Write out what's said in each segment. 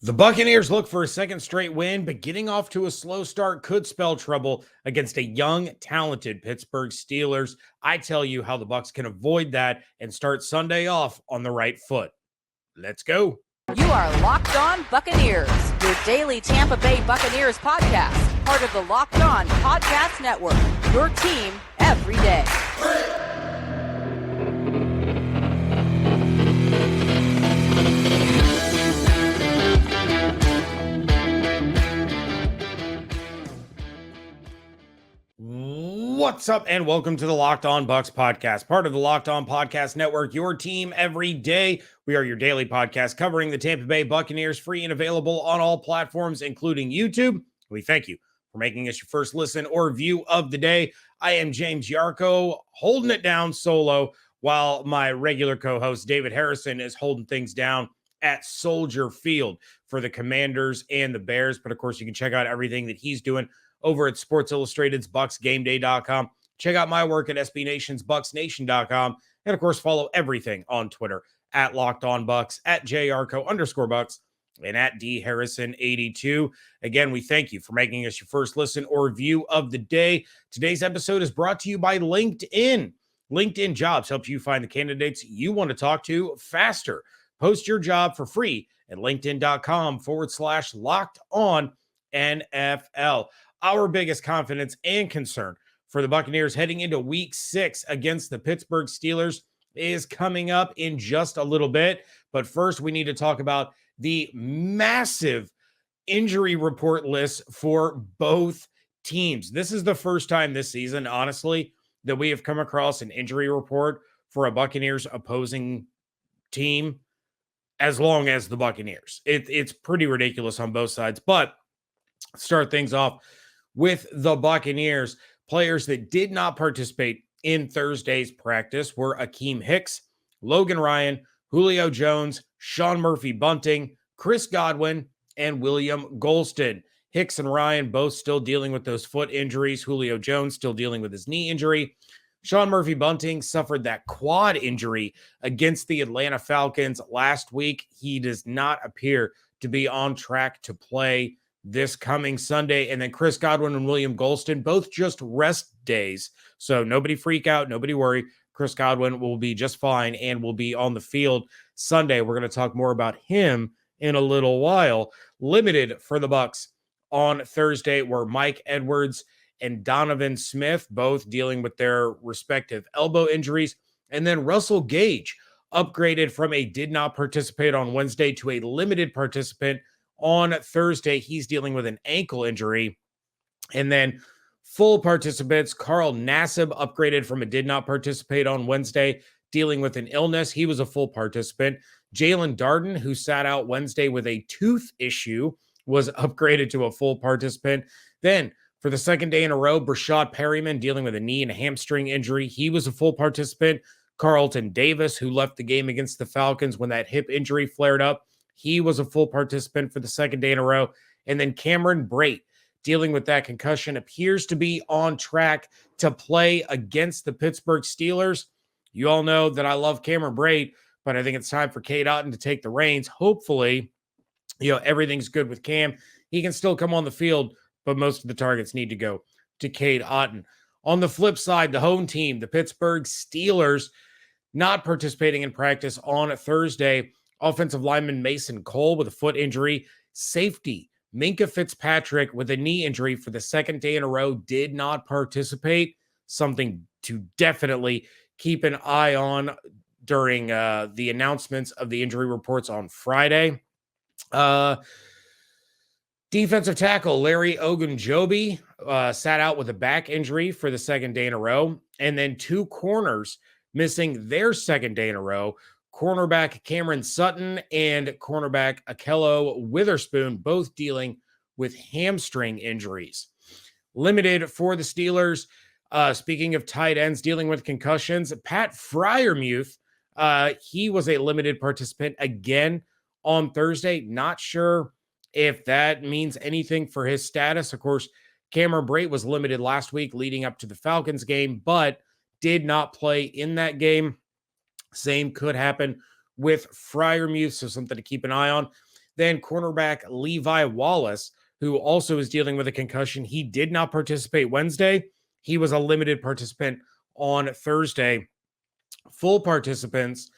The Buccaneers look for a second straight win, but getting off to a slow start could spell trouble against a young, talented Pittsburgh Steelers. I tell you how the Bucs can avoid that and start Sunday off on the right foot. Let's go. You are Locked On Buccaneers, your daily Tampa Bay Buccaneers podcast, part of the Locked On Podcast Network, your team every day. What's up, and welcome to the Locked On Bucs Podcast, part of the Locked On Podcast Network, your team every day. We are your daily podcast covering the Tampa Bay Buccaneers, free and available on all platforms, including YouTube. We thank you for making us your first listen or view of the day. I am James Yarcho, holding it down solo, while my regular co-host David Harrison is holding things down at Soldier Field for the Commanders and the Bears. But of course, you can check out everything that he's doing over at Sports Illustrated's BucsGameDay.com. Check out my work at SB Nation's BucsNation.com. And of course, follow everything on Twitter at Locked On Bucs, at JRCO_Bucs, and at DHarrison82. Again, we thank you for making us your first listen or view of the day. Today's episode is brought to you by LinkedIn. LinkedIn Jobs helps you find the candidates you want to talk to faster. Post your job for free at LinkedIn.com/locked on NFL. Our biggest confidence and concern for the Buccaneers heading into week 6 against the Pittsburgh Steelers is coming up in just a little bit. But first, we need to talk about the massive injury report list for both teams. This is the first time this season, honestly, that we have come across an injury report for a Buccaneers opposing team as long as the Buccaneers. It's pretty ridiculous on both sides. But start things off with the Buccaneers. Players that did not participate in Thursday's practice were Akeem Hicks, Logan Ryan, Julio Jones, Sean Murphy-Bunting, Chris Godwin, and William Golston. Hicks and Ryan both still dealing with those foot injuries. Julio Jones still dealing with his knee injury. Sean Murphy-Bunting suffered that quad injury against the Atlanta Falcons last week. He does not appear to be on track to play this coming Sunday. And then Chris Godwin and William Golston, both just rest days. So nobody freak out, nobody worry. Chris Godwin will be just fine and will be on the field Sunday. We're going to talk more about him in a little while. Limited for the Bucs on Thursday were Mike Edwards and Donovan Smith, both dealing with their respective elbow injuries. And then Russell Gage upgraded from a did not participate on Wednesday to a limited participant on Thursday. He's dealing with an ankle injury. And then full participants, Carl Nassib upgraded from a did not participate on Wednesday, dealing with an illness. He was a full participant. Jalen Darden, who sat out Wednesday with a tooth issue, was upgraded to a full participant. Then for the second day in a row, Brashad Perryman dealing with a knee and a hamstring injury. He was a full participant. Carlton Davis, who left the game against the Falcons when that hip injury flared up, he was a full participant for the second day in a row. And then Cameron Brate, dealing with that concussion, appears to be on track to play against the Pittsburgh Steelers. You all know that I love Cameron Brate, but I think it's time for Cade Otton to take the reins. Hopefully, everything's good with Cam. He can still come on the field, but most of the targets need to go to Cade Otton. On the flip side, the home team, the Pittsburgh Steelers, not participating in practice on Thursday. Offensive lineman Mason Cole with a foot injury. Safety Minkah Fitzpatrick with a knee injury for the second day in a row did not participate. Something to definitely keep an eye on during the announcements of the injury reports on Friday. Defensive tackle Larry Ogunjobi sat out with a back injury for the second day in a row. And then two corners missing their second day in a row. Cornerback Cameron Sutton and cornerback Akello Witherspoon, both dealing with hamstring injuries. Limited for the Steelers. Speaking of tight ends dealing with concussions, Pat Freiermuth, he was a limited participant again on Thursday. Not sure if that means anything for his status. Of course, Cameron Brate was limited last week leading up to the Falcons game, but did not play in that game. Same could happen with Freiermuth, so something to keep an eye on. Then cornerback Levi Wallace, who also is dealing with a concussion. He did not participate Wednesday. He was a limited participant on Thursday. Full participants,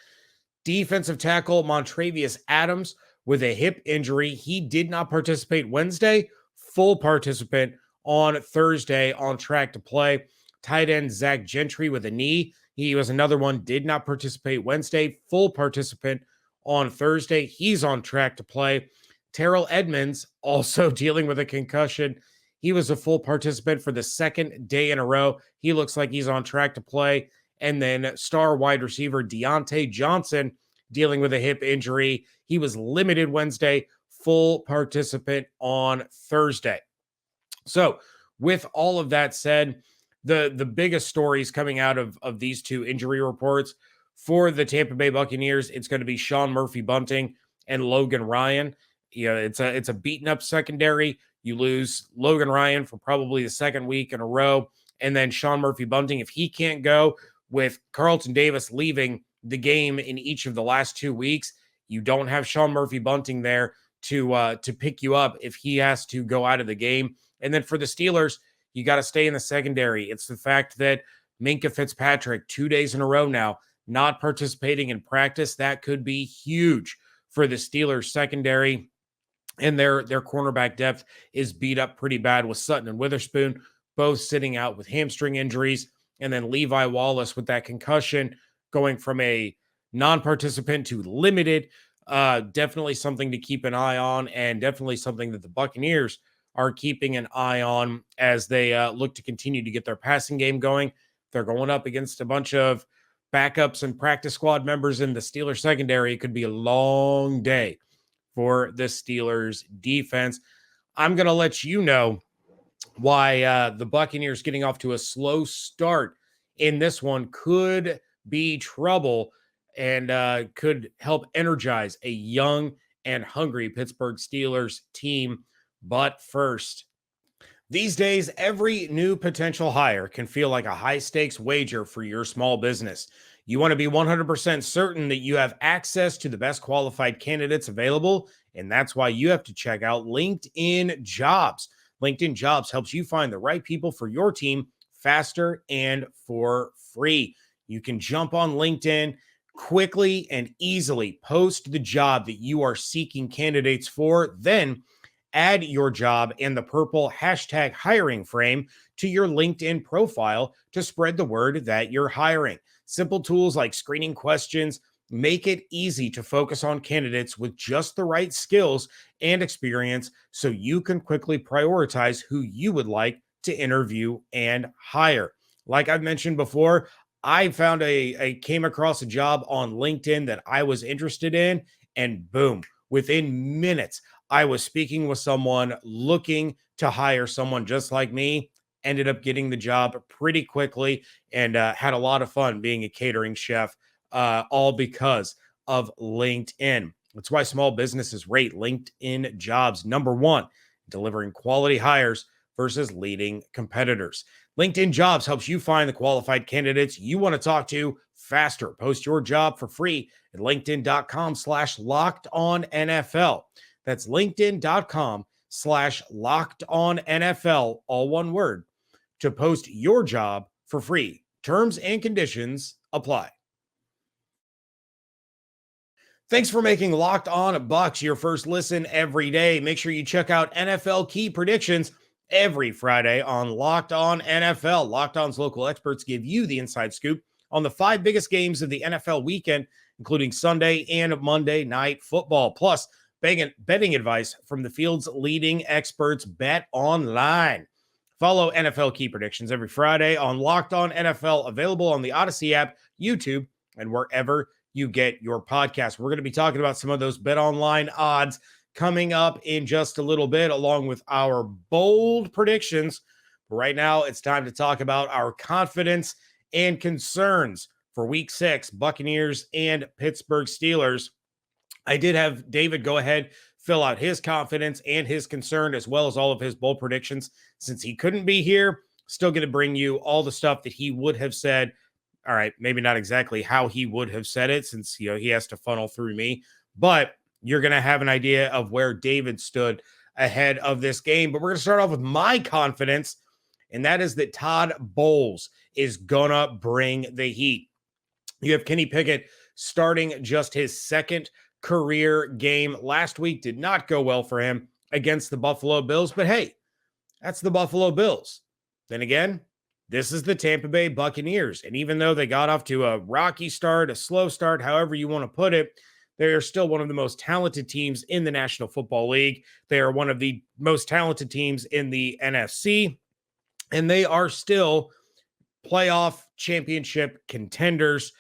defensive tackle Montravius Adams with a hip injury. He did not participate Wednesday. Full participant on Thursday, on track to play. Tight end Zach Gentry with a knee. He was another one, did not participate Wednesday. Full participant on Thursday. He's on track to play. Terrell Edmonds also dealing with a concussion. He was a full participant for the second day in a row. He looks like he's on track to play. And then star wide receiver Deontay Johnson dealing with a hip injury. He was limited Wednesday, full participant on Thursday. So with all of that said, the biggest stories coming out of these two injury reports for the Tampa Bay Buccaneers, it's going to be Sean Murphy-Bunting and Logan Ryan. You know, it's a beaten up secondary. You lose Logan Ryan for probably the second week in a row. And then Sean Murphy-Bunting, if he can't go, with Carlton Davis leaving the game in each of the last 2 weeks, you don't have Sean Murphy-Bunting there to pick you up if he has to go out of the game. And then for the Steelers, you got to stay in the secondary. It's the fact that Minkah Fitzpatrick, 2 days in a row now, not participating in practice. That could be huge for the Steelers secondary. And their cornerback depth is beat up pretty bad with Sutton and Witherspoon, both sitting out with hamstring injuries. And then Levi Wallace with that concussion going from a non-participant to limited. Definitely something to keep an eye on, and definitely something that the Buccaneers are keeping an eye on as they look to continue to get their passing game going. They're going up against a bunch of backups and practice squad members in the Steelers secondary. It could be a long day for the Steelers defense. I'm going to let you know why the Buccaneers getting off to a slow start in this one could be trouble and could help energize a young and hungry Pittsburgh Steelers team. But first, these days, every new potential hire can feel like a high-stakes wager for your small business. You want to be 100% certain that you have access to the best qualified candidates available, and that's why you have to check out LinkedIn Jobs. LinkedIn Jobs helps you find the right people for your team faster and for free. You can jump on LinkedIn, quickly and easily post the job that you are seeking candidates for, then add your job and the purple hashtag hiring frame to your LinkedIn profile to spread the word that you're hiring. Simple tools like screening questions make it easy to focus on candidates with just the right skills and experience so you can quickly prioritize who you would like to interview and hire. Like I've mentioned before, I found I came across a job on LinkedIn that I was interested in, and boom, within minutes, I was speaking with someone looking to hire someone just like me, ended up getting the job pretty quickly, and had a lot of fun being a catering chef, all because of LinkedIn. That's why small businesses rate LinkedIn Jobs number one, delivering quality hires versus leading competitors. LinkedIn Jobs helps you find the qualified candidates you want to talk to faster. Post your job for free at linkedin.com/lockedonnfl. That's linkedin.com/lockedonnfl, all one word, to post your job for free. Terms and conditions apply. Thanks for making Locked On Bucs your first listen every day. Make sure you check out NFL Key Predictions every Friday on Locked On NFL. Locked On's local experts give you the inside scoop on the 5 biggest games of the NFL weekend, including Sunday and Monday Night Football. Plus, betting advice from the field's leading experts, Bet Online. Follow NFL Key Predictions every Friday on Locked On NFL, available on the Odyssey app, YouTube, and wherever you get your podcast. We're going to be talking about some of those Bet Online odds coming up in just a little bit, along with our bold predictions. But right now, it's time to talk about our confidence and concerns for Week 6, Buccaneers and Pittsburgh Steelers. I did have David go ahead, fill out his confidence and his concern, as well as all of his bold predictions. Since he couldn't be here, still going to bring you all the stuff that he would have said. All right, maybe not exactly how he would have said it, since he has to funnel through me, but you're going to have an idea of where David stood ahead of this game. But we're going to start off with my confidence, and that is that Todd Bowles is going to bring the heat. You have Kenny Pickett starting just his second career game. Last week did not go well for him against the Buffalo Bills, but hey, that's the Buffalo Bills. Then again, this is the Tampa Bay Buccaneers. And even though they got off to a rocky start, a slow start, however you want to put it, they are still one of the most talented teams in the National Football League. They are one of the most talented teams in the NFC, and they are still playoff championship contenders.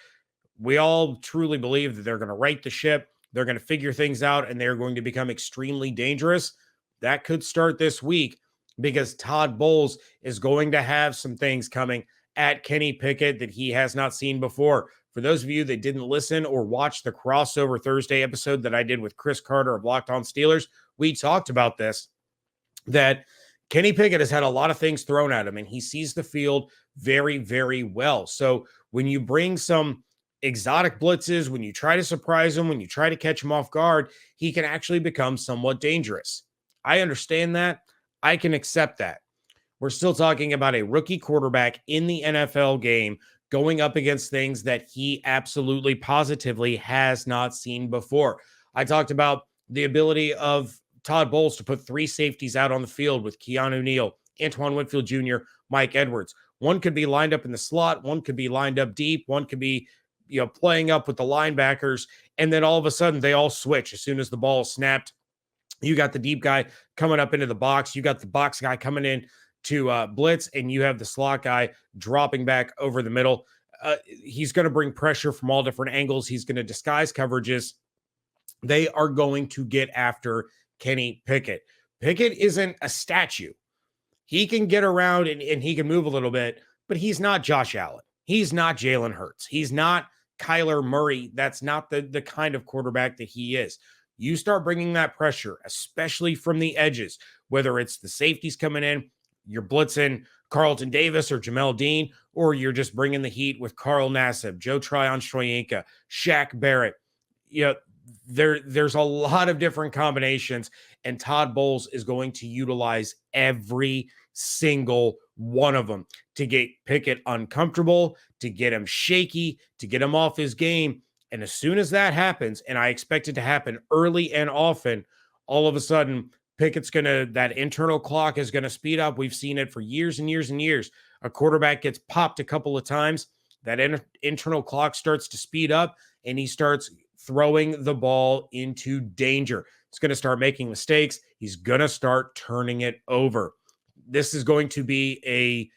We all truly believe that they're going to right the ship. They're going to figure things out, and they're going to become extremely dangerous. That could start this week because Todd Bowles is going to have some things coming at Kenny Pickett that he has not seen before. For those of you that didn't listen or watch the crossover Thursday episode that I did with Chris Carter of Locked On Steelers, we talked about this, that Kenny Pickett has had a lot of things thrown at him, and he sees the field very, very well. So when you bring some exotic blitzes, when you try to surprise him, when you try to catch him off guard, he can actually become somewhat dangerous. I understand that. I can accept that. We're still talking about a rookie quarterback in the NFL game going up against things that he absolutely positively has not seen before. I talked about the ability of Todd Bowles to put three safeties out on the field with Keanu Neal, Antoine Winfield Jr., Mike Edwards. One could be lined up in the slot. One could be lined up deep. One could be, playing up with the linebackers. And then all of a sudden they all switch as soon as the ball is snapped. You got the deep guy coming up into the box. You got the box guy coming in to blitz, and you have the slot guy dropping back over the middle. He's going to bring pressure from all different angles. He's going to disguise coverages. They are going to get after Kenny Pickett. Pickett isn't a statue. He can get around and he can move a little bit, but he's not Josh Allen. He's not Jalen Hurts. He's not Kyler Murray. That's not the kind of quarterback that he is. You start bringing that pressure, especially from the edges, whether it's the safeties coming in, you're blitzing Carlton Davis or Jamel Dean, or you're just bringing the heat with Carl Nassib, Joe Tryon-Shoyinka, Shaq Barrett. There's a lot of different combinations, and Todd Bowles is going to utilize every single one of them to get Pickett uncomfortable, to get him shaky, to get him off his game. And as soon as that happens, and I expect it to happen early and often, all of a sudden, that internal clock is going to speed up. We've seen it for years and years and years. A quarterback gets popped a couple of times, that internal clock starts to speed up, and he starts throwing the ball into danger. He's going to start making mistakes. He's going to start turning it over. This is going to be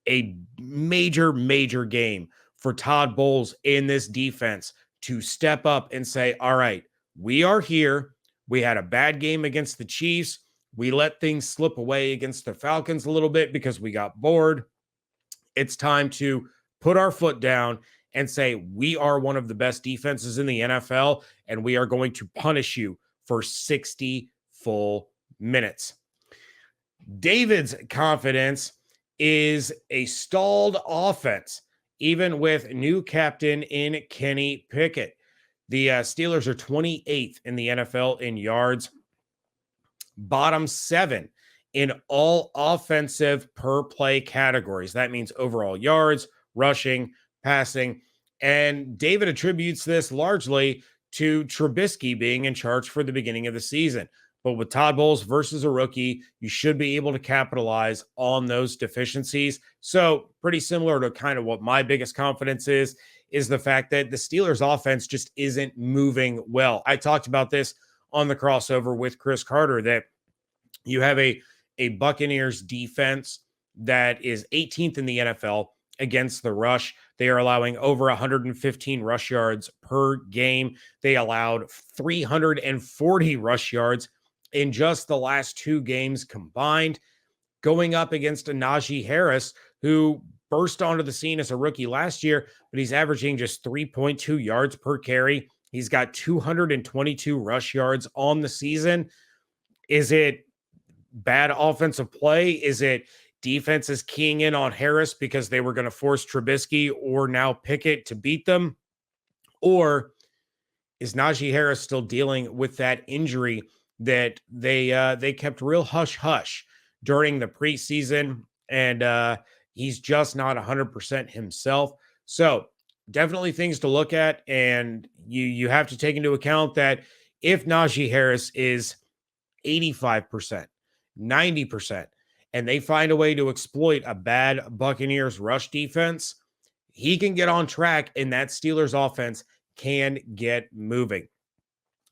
a major, major game for Todd Bowles in this defense to step up and say, all right, we are here. We had a bad game against the Chiefs. We let things slip away against the Falcons a little bit because we got bored. It's time to put our foot down and say, we are one of the best defenses in the NFL, and we are going to punish you for 60 full minutes. David's confidence is a stalled offense, even with new captain in Kenny Pickett. The Steelers are 28th in the NFL in yards, bottom 7 in all offensive per play categories. That means overall yards, rushing, passing. And David attributes this largely to Trubisky being in charge for the beginning of the season. But with Todd Bowles versus a rookie, you should be able to capitalize on those deficiencies. So pretty similar to kind of what my biggest confidence is the fact that the Steelers offense just isn't moving well. I talked about this on the crossover with Chris Carter, that you have a Buccaneers defense that is 18th in the NFL against the rush. They are allowing over 115 rush yards per game. They allowed 340 rush yards in just the last 2 games combined, going up against a Najee Harris, who burst onto the scene as a rookie last year, but he's averaging just 3.2 yards per carry. He's got 222 rush yards on the season. Is it bad offensive play? Is it defenses keying in on Harris because they were going to force Trubisky or now Pickett to beat them? Or is Najee Harris still dealing with that injury that they kept real hush hush during the preseason, and he's just not 100% himself. So definitely things to look at, and you have to take into account that if Najee Harris is 85%, 90%, and they find a way to exploit a bad Buccaneers rush defense, he can get on track and that Steelers offense can get moving.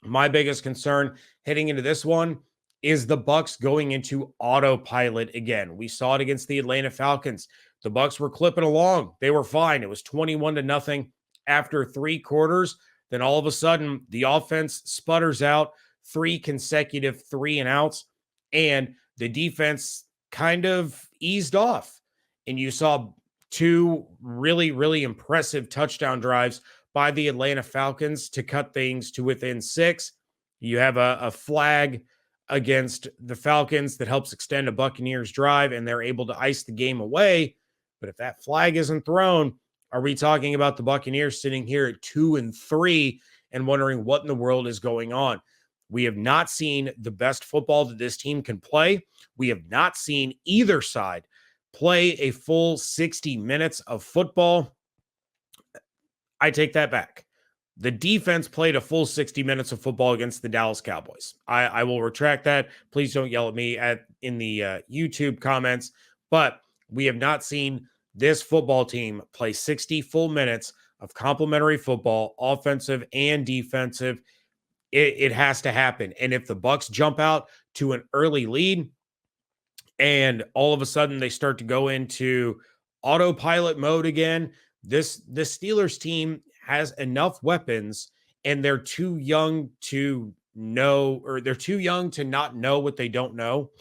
My biggest concern heading into this one is the Bucs going into autopilot again. We saw it against the Atlanta Falcons. The Bucs were clipping along. They were fine. It was 21-0 after 3 quarters. Then all of a sudden, the offense sputters out 3 consecutive 3-and-outs, and the defense kind of eased off. And you saw 2 really, really impressive touchdown drives by the Atlanta Falcons to cut things to within 6. You have a flag against the Falcons that helps extend a Buccaneers drive, and they're able to ice the game away. But if that flag isn't thrown, are we talking about the Buccaneers sitting here at 2-3 and wondering what in the world is going on? We have not seen the best football that this team can play. We have not seen either side play a full 60 minutes of football. I take that back. The defense played a full 60 minutes of football against the Dallas Cowboys. I will retract that. Please don't yell at me in the YouTube comments. But we have not seen this football team play 60 full minutes of complimentary football, offensive and defensive. It has to happen. And if the Bucs jump out to an early lead and all of a sudden they start to go into autopilot mode again, the Steelers team has enough weapons, and they're too young to know, or they're too young to not know what they don't know.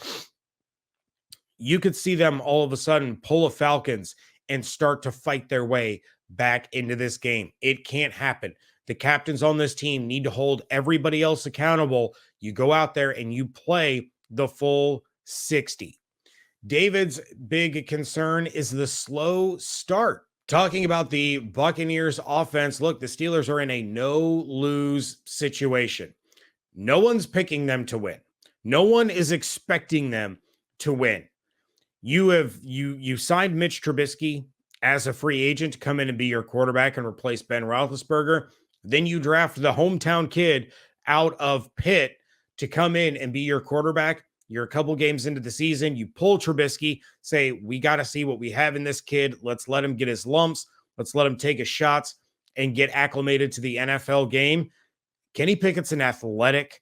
You could see them all of a sudden pull a Falcons and start to fight their way back into this game. It can't happen. The captains on this team need to hold everybody else accountable. You go out there and you play the full 60. David's big concern is the slow start. Talking about the Buccaneers offense, look, the Steelers are in a no-lose situation. No one's picking them to win. No one is expecting them to win. You signed Mitch Trubisky as a free agent to come in and be your quarterback and replace Ben Roethlisberger. Then you draft the hometown kid out of Pitt to come in and be your quarterback. You're a couple games into the season. You pull Trubisky, say, we got to see what we have in this kid. Let's let him get his lumps. Let's let him take his shots and get acclimated to the NFL game. Kenny Pickett's an athletic,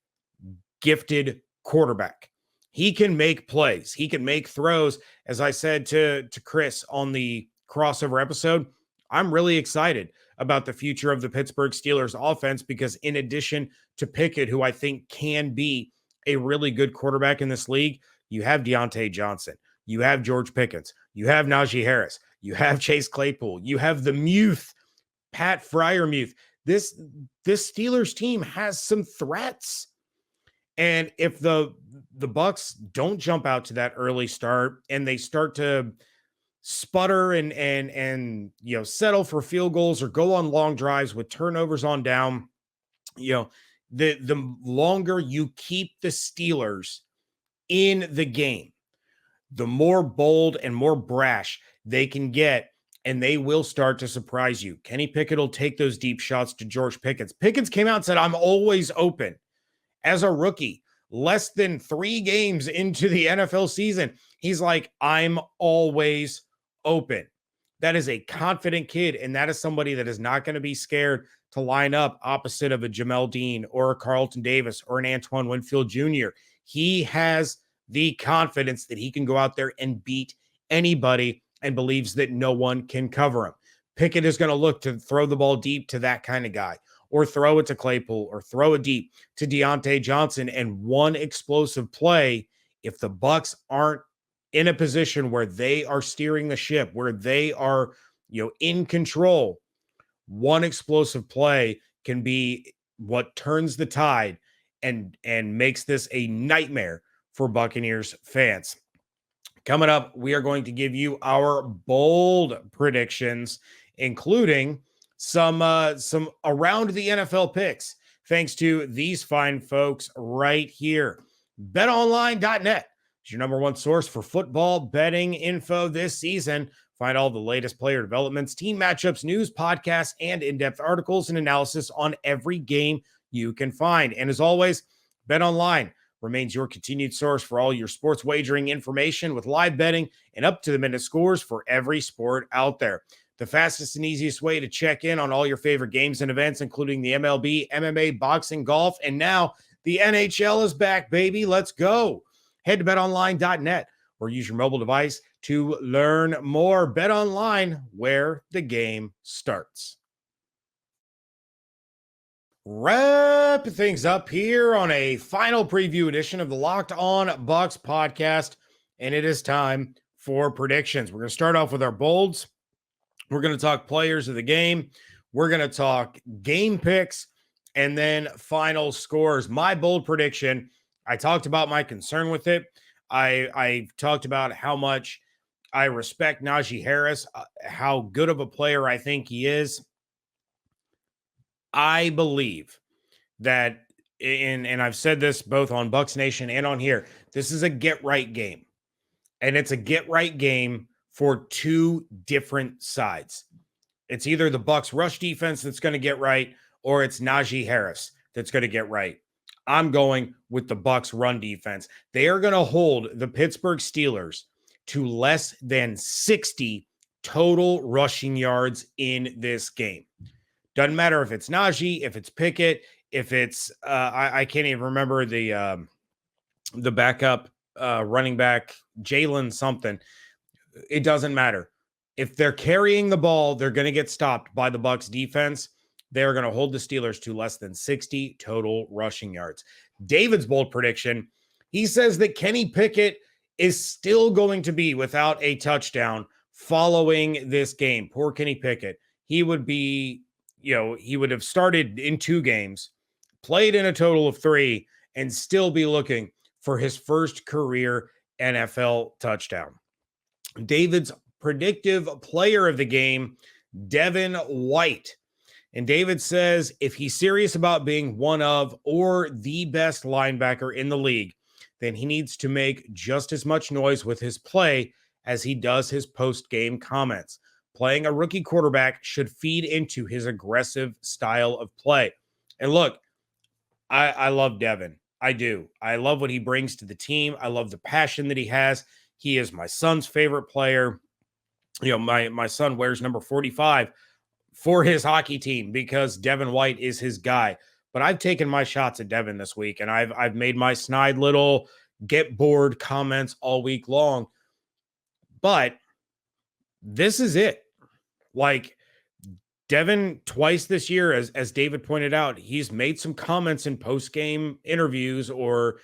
gifted quarterback. He can make plays. He can make throws. As I said to Chris on the crossover episode, I'm really excited about the future of the Pittsburgh Steelers offense because in addition to Pickett, who I think can be a really good quarterback in this league, you have Deontay Johnson, you have George Pickens, you have Najee Harris, you have Chase Claypool, you have the Muth, Pat Freiermuth. This Steelers team has some threats. And if the Bucs don't jump out to that early start and they start to sputter and settle for field goals or go on long drives with turnovers on down, the longer you keep the Steelers in the game, the more bold and more brash they can get, and they will start to surprise you. Kenny Pickett will take those deep shots to George Pickens. Pickens came out and said, I'm always open. As a rookie, less than 3 games into the NFL season, he's like, I'm always open. That is a confident kid, and that is somebody that is not going to be scared to line up opposite of a Jamel Dean or a Carlton Davis or an Antoine Winfield Jr. He has the confidence that he can go out there and beat anybody and believes that no one can cover him. Pickett is going to look to throw the ball deep to that kind of guy, or throw it to Claypool, or throw it deep to Deontay Johnson. And one explosive play, if the Bucs aren't in a position where they are steering the ship, where they are, in control, one explosive play can be what turns the tide and makes this a nightmare for Buccaneers fans. Coming up, we are going to give you our bold predictions, including some around the NFL picks thanks to these fine folks right here. BetOnline.net is your number one source for football betting info this season. Find all the latest player developments, team matchups, news, podcasts, and in-depth articles and analysis on every game you can find. And as always, BetOnline remains your continued source for all your sports wagering information with live betting and up-to-the-minute scores for every sport out there. The fastest and easiest way to check in on all your favorite games and events, including the MLB, MMA, boxing, golf, and now the NHL is back, baby. Let's go. Head to betonline.net or use your mobile device to learn more. Bet Online, where the game starts. Wrap things up here on a final preview edition of the Locked On Bucs podcast, and it is time for predictions. We're going to start off with our bolds. We're going to talk players of the game. We're going to talk game picks and then final scores. My bold prediction, I talked about my concern with it. I talked about how much I respect Najee Harris, how good of a player I think he is. I believe that, and I've said this both on Bucs Nation and on here, this is a get-right game. And it's a get-right game for two different sides. It's either the Bucs rush defense that's going to get right, or it's Najee Harris that's going to get right. I'm going with the Bucs run defense. They are going to hold the Pittsburgh Steelers to less than 60 total rushing yards in this game. Doesn't matter if it's Najee, if it's Pickett, if it's I can't even remember the backup running back, Jalen something. It doesn't matter. If they're carrying the ball, they're going to get stopped by the Bucs defense. They're going to hold the Steelers to less than 60 total rushing yards. David's bold prediction, he says that Kenny Pickett is still going to be without a touchdown following this game. Poor Kenny Pickett. He would be, he would have started in 2 games, played in a total of 3, and still be looking for his first career NFL touchdown. David's predictive player of the game, Devin White. And David says if he's serious about being one of or the best linebacker in the league, then he needs to make just as much noise with his play as he does his post-game comments. Playing a rookie quarterback should feed into his aggressive style of play. And look, I love Devin. I do. I love what he brings to the team. I love the passion that he has. He is my son's favorite player. My son wears number 45 for his hockey team because Devin White is his guy. But I've taken my shots at Devin this week, and I've made my snide little get bored comments all week long. But this is it. Like, Devin twice this year, as David pointed out, he's made some comments in post-game interviews or,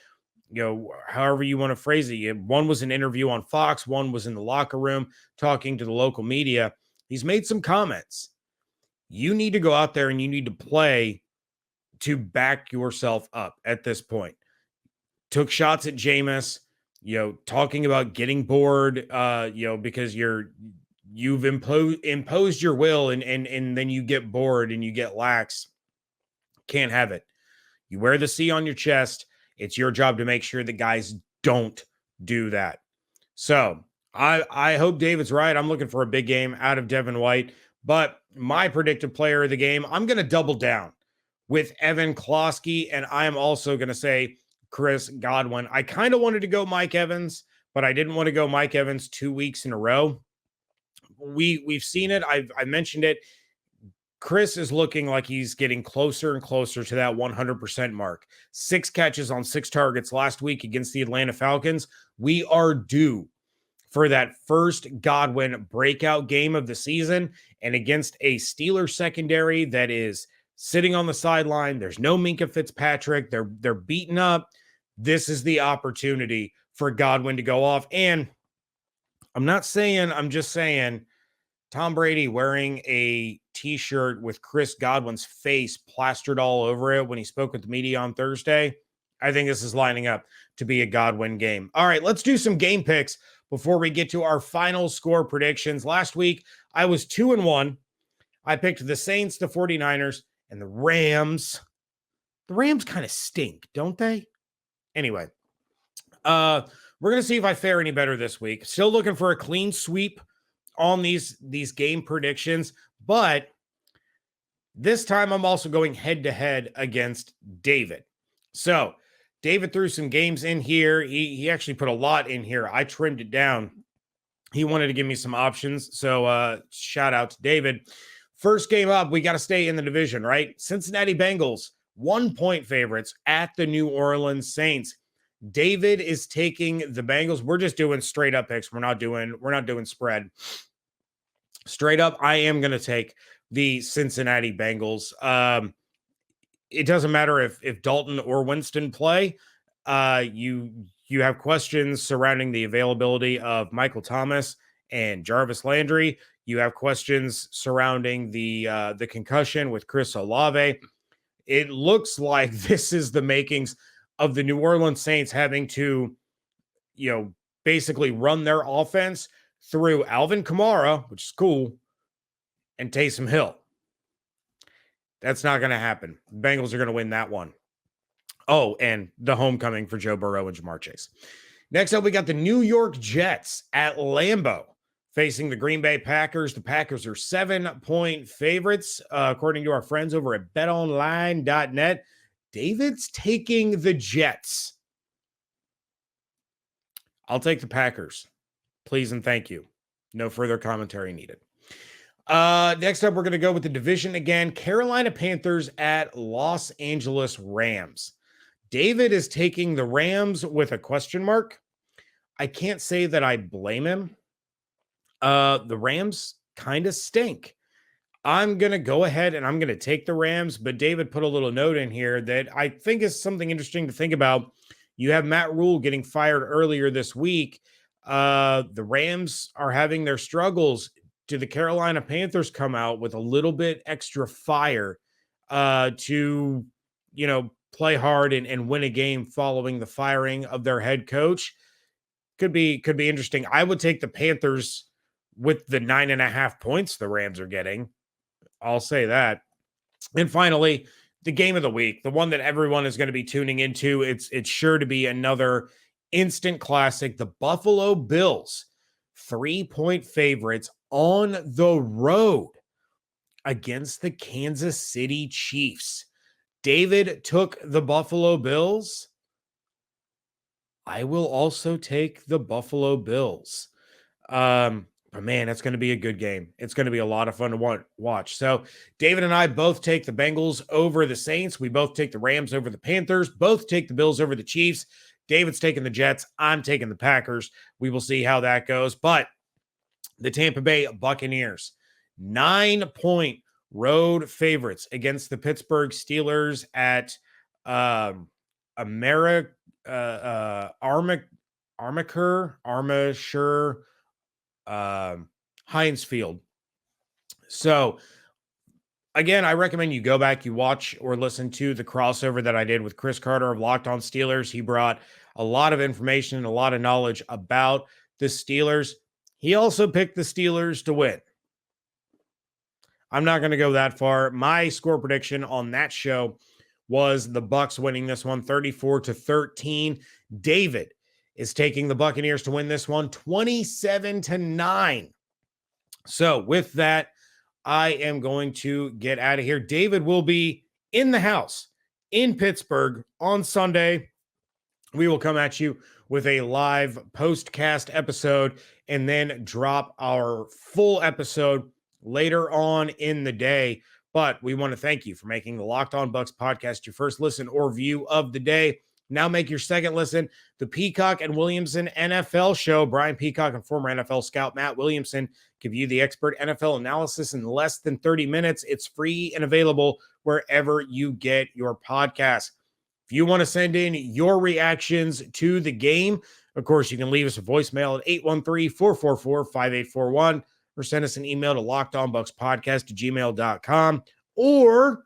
however you want to phrase it. One was an interview on Fox. One was in the locker room talking to the local media. He's made some comments. You need to go out there and you need to play to back yourself up at this point. Took shots at Jameis, talking about getting bored, because you've imposed your will and then you get bored and you get lax. Can't have it. You wear the C on your chest. It's your job to make sure that guys don't do that. So I hope David's right. I'm looking for a big game out of Devin White, but my predictive player of the game, I'm going to double down with Evan Klosky, and I am also going to say Chris Godwin. I kind of wanted to go Mike Evans, but I didn't want to go Mike Evans 2 weeks in a row. We've seen it. I mentioned it. Chris is looking like he's getting closer and closer to that 100% mark. 6 catches on 6 targets last week against the Atlanta Falcons. We are due for that first Godwin breakout game of the season, and against a Steelers secondary that is sitting on the sideline. There's no Minkah Fitzpatrick. They're beaten up. This is the opportunity for Godwin to go off. And I'm just saying Tom Brady wearing a t-shirt with Chris Godwin's face plastered all over it when he spoke with the media on Thursday. I think this is lining up to be a Godwin game. All right, let's do some game picks before we get to our final score predictions. Last week, I was 2-1. I picked the Saints, the 49ers, and the Rams The Rams kind of stink, don't they? Anyway, we're going to see if I fare any better this week. Still looking for a clean sweep on these game predictions, but this time I'm also going head-to-head against David. So David threw some games in here. He actually put a lot in here. I trimmed it down. He wanted to give me some options. So shout out to David. First game up, we got to stay in the division, right? Cincinnati Bengals, 1-point favorites at the New Orleans Saints. David is taking the Bengals. We're just doing straight up picks. We're not doing spread. Straight up, I am going to take the Cincinnati Bengals. It doesn't matter if Dalton or Winston play. You have questions surrounding the availability of Michael Thomas and Jarvis Landry. You have questions surrounding the concussion with Chris Olave. It looks like this is the makings of the New Orleans Saints having to, basically run their offense through Alvin Kamara, which is cool, and Taysom Hill. That's not going to happen. The Bengals are going to win that one. Oh, and the homecoming for Joe Burrow and Jamar Chase. Next up, we got the New York Jets at Lambeau facing the Green Bay Packers. The Packers are 7-point favorites, according to our friends over at betonline.net. David's taking the Jets. I'll take the Packers. Please and thank you. No further commentary needed. Next up, we're going to go with the division again. Carolina Panthers at Los Angeles Rams. David is taking the Rams with a question mark. I can't say that I blame him. The Rams kind of stink. I'm going to go ahead and I'm going to take the Rams, but David put a little note in here that I think is something interesting to think about. You have Matt Rule getting fired earlier this week. The Rams are having their struggles. Do the Carolina Panthers come out with a little bit extra fire to, play hard and win a game following the firing of their head coach? Could be interesting. I would take the Panthers with the 9.5 points the Rams are getting. I'll say that. And finally, the game of the week, the one that everyone is going to be tuning into. It's sure to be another instant classic. The Buffalo Bills, 3-point favorites on the road against the Kansas City Chiefs. David took the Buffalo Bills. I will also take the Buffalo Bills. But man, it's going to be a good game. It's going to be a lot of fun to watch. So David and I both take the Bengals over the Saints. We both take the Rams over the Panthers. Both take the Bills over the Chiefs. David's taking the Jets. I'm taking the Packers. We will see how that goes. But the Tampa Bay Buccaneers, 9-point road favorites against the Pittsburgh Steelers at Armature. Heinz Field. So again, I recommend you go back, you watch or listen to the crossover that I did with Chris Carter of Locked On Steelers. He brought a lot of information and a lot of knowledge about the Steelers. He also picked the Steelers to win. I'm not going to go that far. My score prediction on that show was the Bucs winning this one 34-13. David is taking the Buccaneers to win this one 27-9. So with that, I am going to get out of here. David will be in the house in Pittsburgh on Sunday. We will come at you with a live postcast episode and then drop our full episode later on in the day. But we want to thank you for making the Locked On Bucs podcast your first listen or view of the day. Now make your second listen the Peacock and Williamson NFL show. Brian Peacock and former NFL scout Matt Williamson give you the expert NFL analysis in less than 30 minutes. It's free and available wherever you get your podcasts. If you want to send in your reactions to the game, of course, you can leave us a voicemail at 813-444-5841 or send us an email to lockedonbucspodcast@gmail.com, or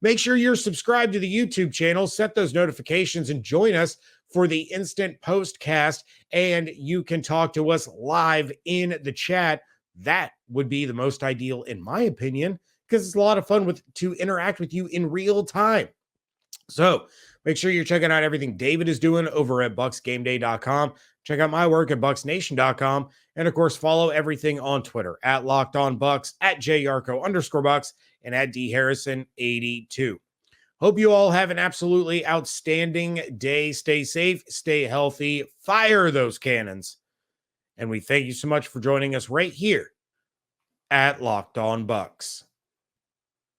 make sure you're subscribed to the YouTube channel, set those notifications, and join us for the instant postcast, and you can talk to us live in the chat. That would be the most ideal, in my opinion, because it's a lot of fun to interact with you in real time. So make sure you're checking out everything David is doing over at bucsgameday.com. Check out my work at bucsnation.com. And of course, follow everything on Twitter at Locked On Bucs, at JYarcho_Bucs, and at DHarrison82. Hope you all have an absolutely outstanding day. Stay safe, stay healthy, fire those cannons. And we thank you so much for joining us right here at Locked On Bucs.